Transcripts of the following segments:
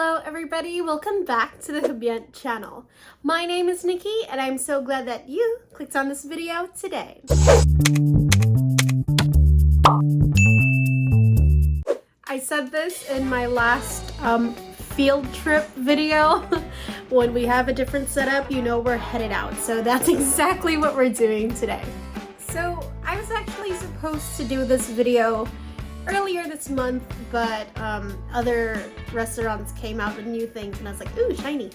Hello everybody, welcome back to the HUBient channel. My name is Nikki and I'm so glad that you clicked on this video today. I said this in my last field trip video. When we have a different setup, you know we're headed out. So that's exactly what we're doing today. So I was actually supposed to do this video earlier this month, but other restaurants came out with new things and I was like, ooh, shiny.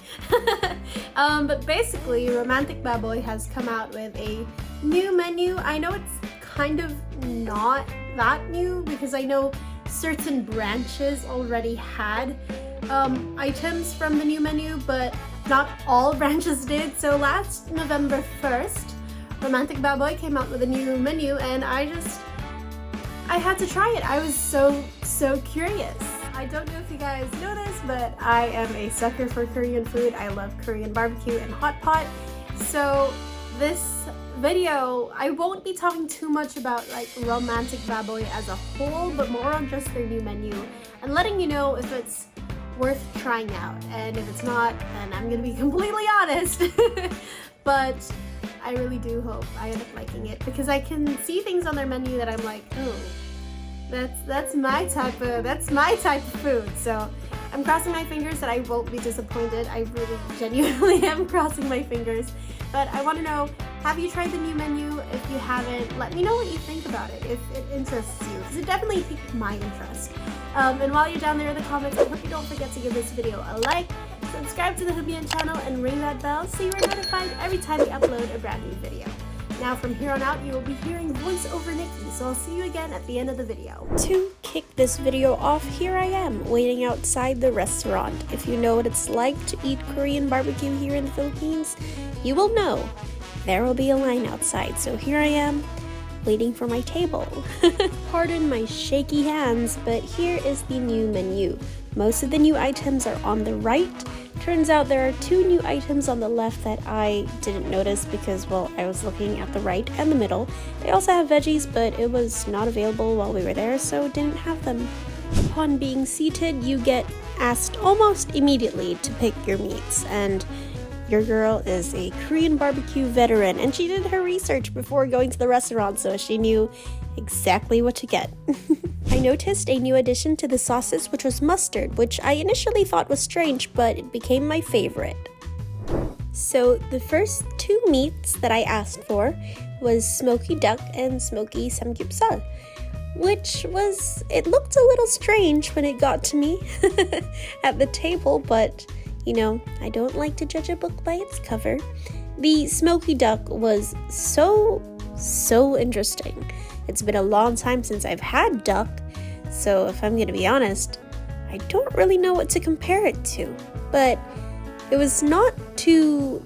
But basically, Romantic Baboy has come out with a new menu. I know it's kind of not that new because I know certain branches already had items from the new menu, but not all branches did. So last November 1st, Romantic Baboy came out with a new menu and I had to try it. I was so curious. I don't know if you guys know this, but I am a sucker for Korean food. I love Korean barbecue and hot pot. So this video, I won't be talking too much about like Romantic Baboy as a whole, but more on just their new menu and letting you know if it's worth trying out. And if it's not, then I'm gonna be completely honest. But I really do hope I end up liking it because I can see things on their menu that I'm like, oh, that's my type of food. So I'm crossing my fingers that I won't be disappointed. I really genuinely am crossing my fingers. But I want to know, have you tried the new menu? If you haven't, let me know what you think about it, if it interests you, because it definitely piqued my interest. And while you're down there in the comments, I hope you don't forget to give this video a like, subscribe to the HUBient channel, and ring that bell so you are notified every time we upload a brand new video. Now from here on out, you will be hearing voice over Nikki, so I'll see you again at the end of the video. To kick this video off, here I am, waiting outside the restaurant. If you know what it's like to eat Korean barbecue here in the Philippines, you will know there will be a line outside. So here I am, waiting for my table. Pardon my shaky hands, but here is the new menu. Most of the new items are on the right. Turns out there are two new items on the left that I didn't notice because, well, I was looking at the right and the middle. They also have veggies, but it was not available while we were there, so didn't have them. Upon being seated, you get asked almost immediately to pick your meats, and your girl is a Korean barbecue veteran, and she did her research before going to the restaurant, so she knew exactly what to get. I noticed a new addition to the sauces, which was mustard, which I initially thought was strange, but it became my favorite. So the first two meats that I asked for was smoky duck and smoky samgyeopsal, it looked a little strange when it got to me at the table, but you know, I don't like to judge a book by its cover. The smoky duck was so interesting. It's been a long time since I've had duck, so if I'm gonna be honest, I don't really know what to compare it to. But it was not too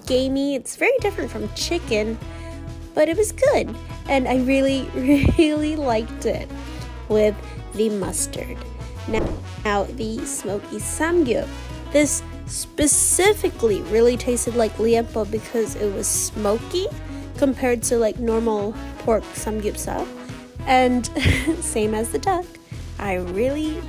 gamey. It's very different from chicken, but it was good. And I really liked it with the mustard. Now the smoky samgyeop. This specifically really tasted like liempo because it was smoky compared to like normal pork samgyeopsal, and same as the duck, I really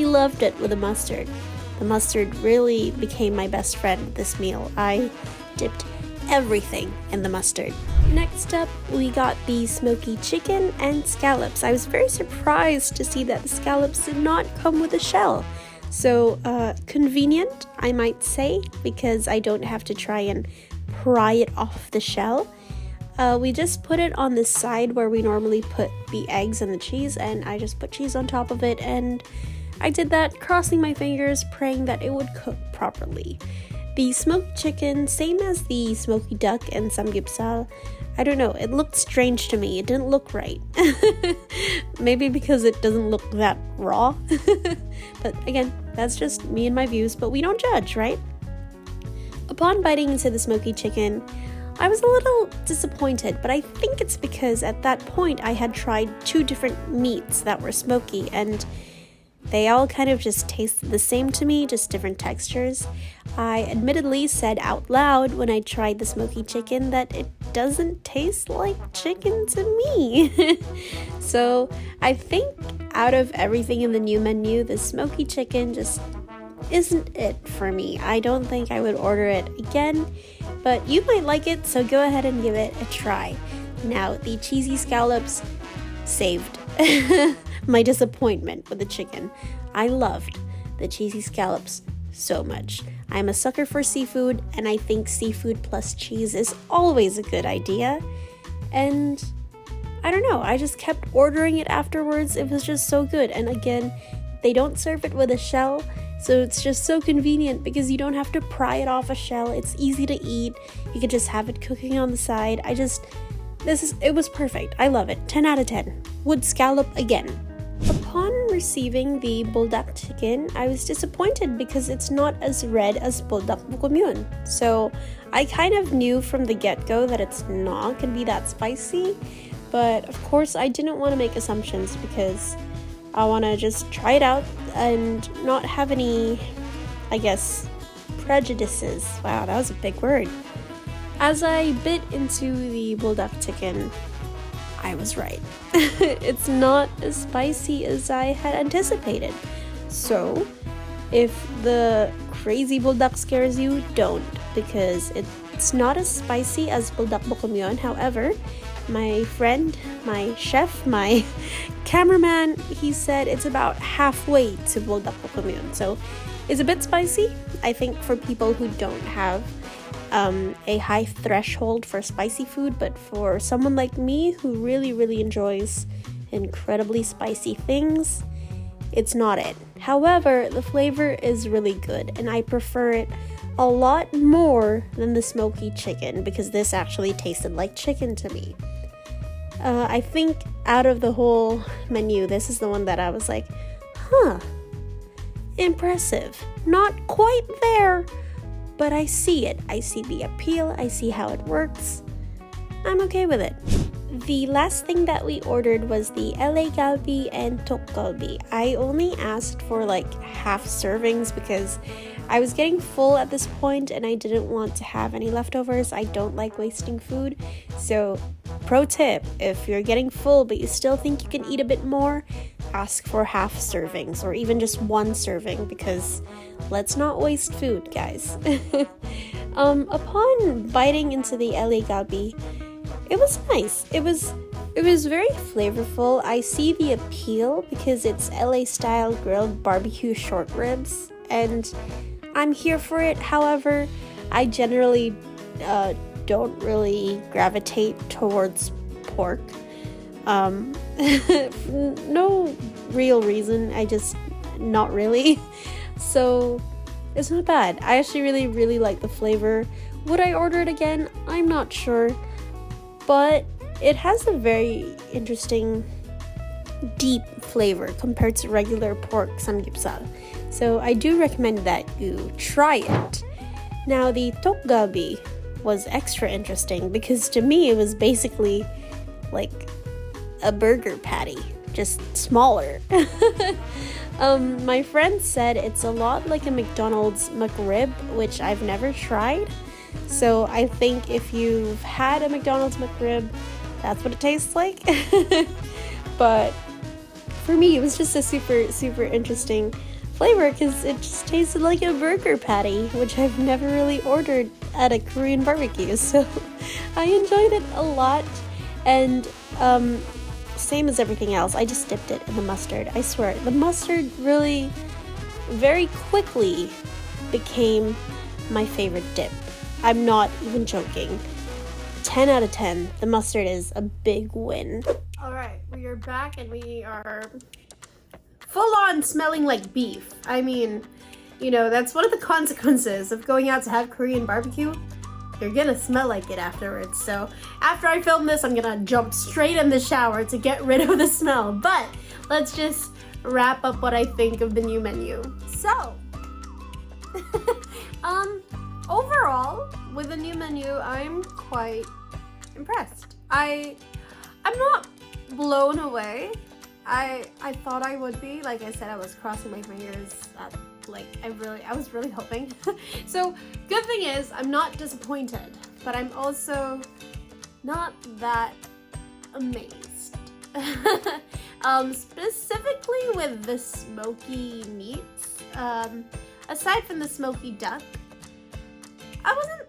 loved it with the mustard. The mustard really became my best friend this meal. I dipped everything in the mustard. Next up, we got the smoky chicken and scallops. I was very surprised to see that the scallops did not come with a shell. So convenient, I might say, because I don't have to try and pry it off the shell. We just put it on the side where we normally put the eggs and the cheese, and I just put cheese on top of it, and I did that crossing my fingers, praying that it would cook properly. The smoked chicken, same as the smoky duck and samgyeopsal, I don't know, it looked strange to me. It didn't look right. Maybe because it doesn't look that raw. But again, that's just me and my views, but we don't judge, right? Upon biting into the smoky chicken, I was a little disappointed, but I think it's because at that point I had tried two different meats that were smoky, and They all kind of just taste the same to me, just different textures. I admittedly said out loud when I tried the smoky chicken that it doesn't taste like chicken to me. So I think out of everything in the new menu, the smoky chicken just isn't it for me. I don't think I would order it again, but you might like it, so go ahead and give it a try. Now, the cheesy scallops saved my disappointment with the chicken. I loved the cheesy scallops so much. I'm a sucker for seafood, and I think seafood plus cheese is always a good idea. And I don't know, I just kept ordering it afterwards. It was just so good. And again, they don't serve it with a shell, so it's just so convenient because you don't have to pry it off a shell. It's easy to eat. You can just have it cooking on the side. It was perfect. I love it. 10 out of 10. Would scallop again. Upon receiving the buldak chicken, I was disappointed because it's not as red as buldak bukomyun. So I kind of knew from the get-go that it's not going to be that spicy. But of course, I didn't want to make assumptions because I want to just try it out and not have any, I guess, prejudices. Wow, that was a big word. As I bit into the buldak chicken, I was right. It's not as spicy as I had anticipated. So, if the crazy buldak scares you, don't, because it's not as spicy as buldak bukomyun. However, my friend, my chef, my cameraman, he said it's about halfway to buldak bukomyun. So, it's a bit spicy, I think, for people who don't have a high threshold for spicy food, but for someone like me who really enjoys incredibly spicy things, it's not it. However, the flavor is really good, and I prefer it a lot more than the smoky chicken because this actually tasted like chicken to me. I think out of the whole menu, this is the one that I was like, impressive. Not quite there, but I see it. I see the appeal. I see how it works. I'm okay with it. The last thing that we ordered was the LA galbi and tok galbi. I only asked for like half servings because I was getting full at this point and I didn't want to have any leftovers. I don't like wasting food. So, pro tip, if you're getting full but you still think you can eat a bit more, ask for half servings or even just one serving because let's not waste food, guys. Upon biting into the LA galbi, it was nice. It was very flavorful. I see the appeal because it's LA style grilled barbecue short ribs and I'm here for it. However, I generally don't really gravitate towards pork. No real reason. I just not really. So it's not bad. I actually really like the flavor. Would I order it again? I'm not sure. But it has a very interesting deep flavor compared to regular pork samgyeopsal. So I do recommend that you try it. Now the tok galbi was extra interesting because to me it was basically like a burger patty, just smaller. My friend said it's a lot like a McDonald's McRib, which I've never tried. So I think if you've had a McDonald's McRib, that's what it tastes like. But for me, it was just a super interesting flavor because it just tasted like a burger patty, which I've never really ordered at a Korean barbecue. So I enjoyed it a lot. And same as everything else, I just dipped it in the mustard. I swear, the mustard really very quickly became my favorite dip. I'm not even joking. 10 out of 10. The mustard is a big win. Alright, we are back and we are full on smelling like beef. I mean, you know, that's one of the consequences of going out to have Korean barbecue. You're gonna smell like it afterwards. So after I film this, I'm gonna jump straight in the shower to get rid of the smell. But let's just wrap up what I think of the new menu. So, overall, with the new menu, I'm quite impressed. I'm not blown away. I thought I would be. Like I said, I was crossing my fingers. I was really hoping. So good thing is I'm not disappointed, but I'm also not that amazed. Specifically with the smoky meats. Aside from the smoky duck, I wasn't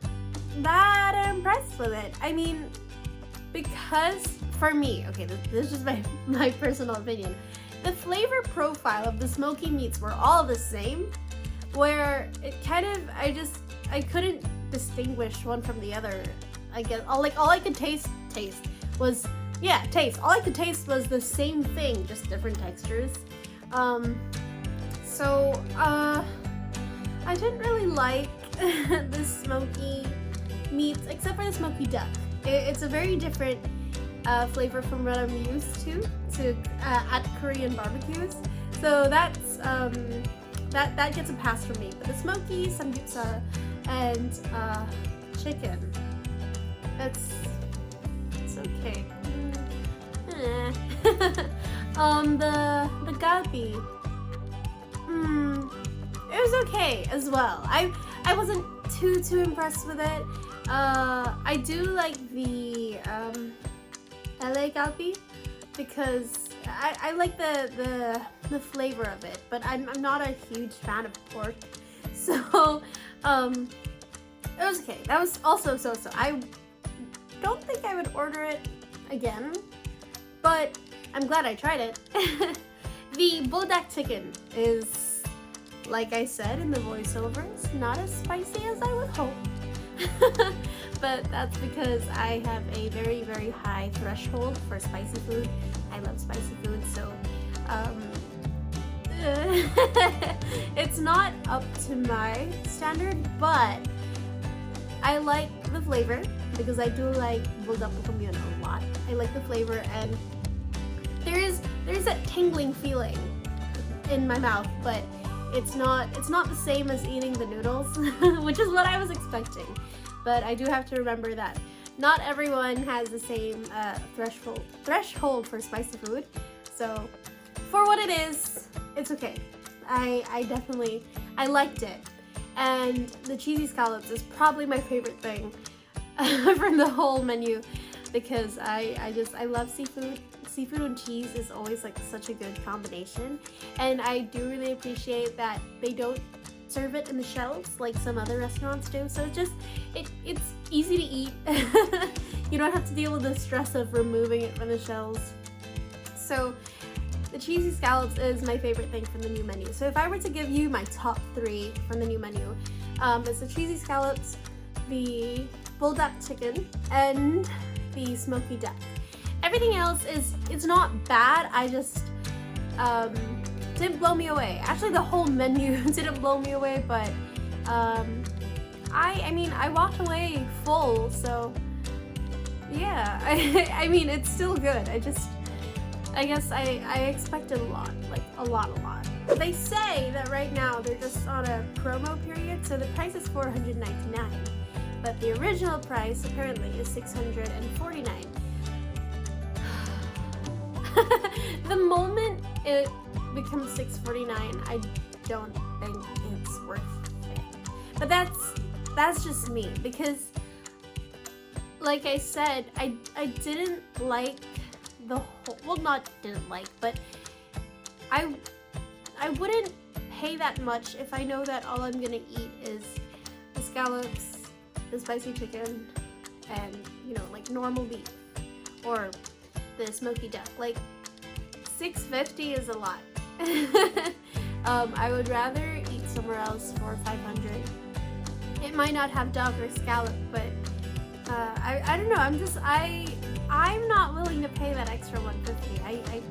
that impressed with it. I mean, because for me, okay, this is just my personal opinion, the flavor profile of the smoky meats were all the same, where it kind of, I couldn't distinguish one from the other. I guess all I could taste was, yeah, taste. All I could taste was the same thing, just different textures. I didn't really like the smoky meats, except for the smoky duck. It's a very different flavor from what I'm used to at Korean barbecues. So that's that gets a pass from me. But the smoky samgyeopsal and chicken, it's okay. The galbi, it was okay as well. I wasn't too impressed with it. I do like the LA galbi because I like the flavor of it, but I'm not a huge fan of pork, so it was okay. That was also so. I don't think I would order it again, but I'm glad I tried it. The buldak chicken is, like I said in the voiceovers, not as spicy as I would hope. But that's because I have a very, very high threshold for spicy food. I love spicy food, so it's not up to my standard, but I like the flavor because I do like buldak bokkeumyeon a lot. I like the flavor, and there's that tingling feeling in my mouth, but it's not the same as eating the noodles, which is what I was expecting. But I do have to remember that not everyone has the same threshold for spicy food. So for what it is, it's okay. I definitely liked it. And the cheesy scallops is probably my favorite thing from the whole menu, because I love seafood. Seafood and cheese is always like such a good combination, and I do really appreciate that they don't serve it in the shells like some other restaurants do. So it's easy to eat. You don't have to deal with the stress of removing it from the shells. So the cheesy scallops is my favorite thing from the new menu. So if I were to give you my top 3 from the new menu, it's the cheesy scallops, the buldak chicken, and the smoky duck. Everything else it's not bad. I just didn't blow me away. Actually, the whole menu didn't blow me away, but I mean I walked away full, so yeah. I mean it's still good. I guess I expected a lot, like a lot. They say that right now they're just on a promo period, so the price is $499, but the original price apparently is $649. The moment it becomes $649, I don't think it's worth it. But that's just me, because like I said, I didn't like the whole, well, not didn't like, but I wouldn't pay that much if I know that all I'm gonna eat is the scallops, the spicy chicken, and like normal beef or the smoky duck. Like $650 is a lot. I would rather eat somewhere else for $500. It might not have duck or scallop, but I don't know. I'm not willing to pay that extra $150. I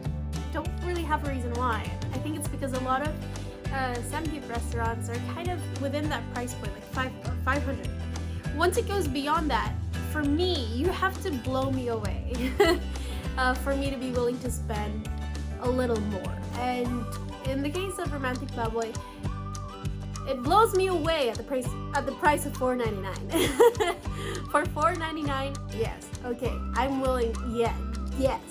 don't really have a reason why. I think it's because a lot of samgyeop restaurants are kind of within that price point, like $500. Once it goes beyond that, for me, you have to blow me away for me to be willing to spend a little more. And in the case of Romantic Baboy, it blows me away at the price of $4.99. For $4.99, yes, okay, I'm willing. Yes.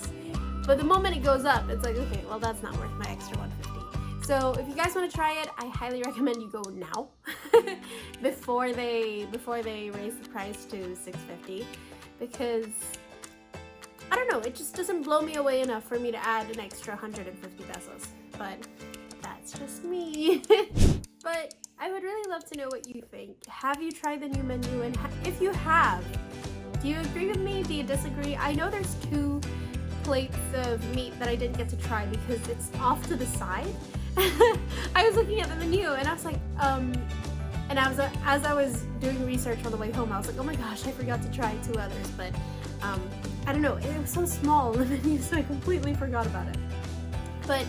But the moment it goes up, it's like, okay, well, that's not worth my extra $150. So if you guys want to try it, I highly recommend you go now before they raise the price to $650, because I don't know, it just doesn't blow me away enough for me to add an extra 150 pesos. But that's just me. But I would really love to know what you think. Have you tried the new menu? And if you have, do you agree with me? Do you disagree? I know there's 2 plates of meat that I didn't get to try because it's off to the side. I was looking at the menu and I was like, and as I was doing research on the way home, I was like, oh my gosh, I forgot to try 2 others. But I don't know, it was so small in the menu, so I completely forgot about it. But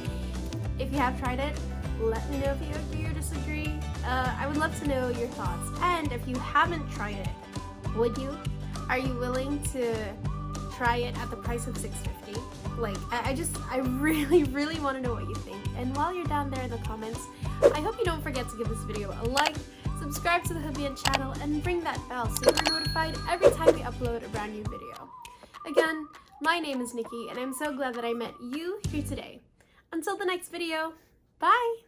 if you have tried it, let me know if you agree or disagree. I would love to know your thoughts. And if you haven't tried it, would you? Are you willing to try it at the price of $650? Like, I really, really want to know what you think. And while you're down there in the comments, I hope you don't forget to give this video a like, subscribe to the HUBient channel, and ring that bell so you're notified every time we upload a brand new video. Again, my name is Nikki, and I'm so glad that I met you here today. Until the next video, bye!